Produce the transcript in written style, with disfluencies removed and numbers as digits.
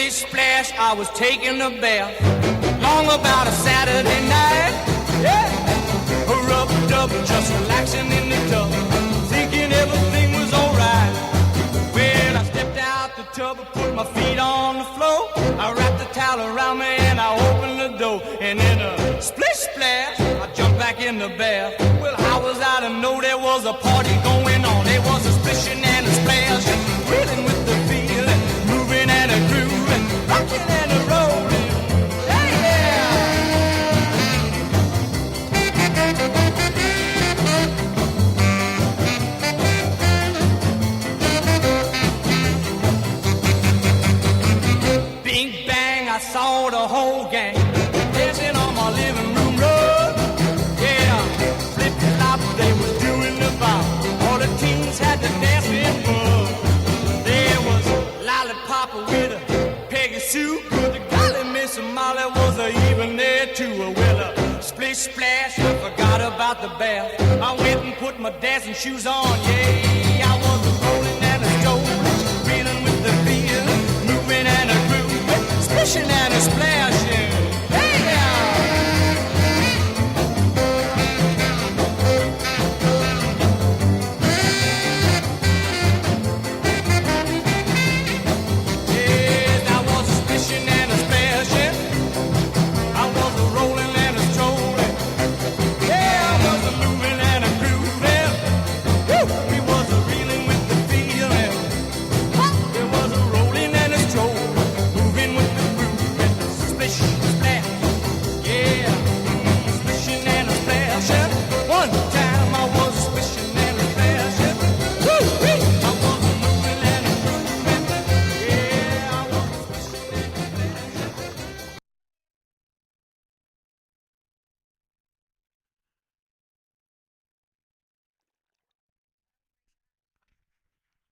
splish splash, I was taking a bath. Long about a Saturday night. Yeah. Rubbed up, just relaxing in the tub, thinking everything was alright. Well, I stepped out the tub and put my feet on the floor. I wrapped the towel around me and I opened the door. And in a splish splash, I jumped back in the bath. Well, how was I to know there was a party going on? There was a splishing and a splash, reeling with the feeling, moving and a grooving, rocking and a rolling. Hey, yeah! Bing bang, I saw the whole gang dancing on my living room rug. Yeah, flip flop, they was doing the bop. All the teens had the dancing bug. There was Lollipop with a Peggy Sue, but the golly Miss Molly was even there too. Well, splish splash, I forgot about the bath. I went and put my dancing shoes on. Yeah, I was rolling and a strolling, reeling with the feeling, moving and a grooving, splishing and a splash.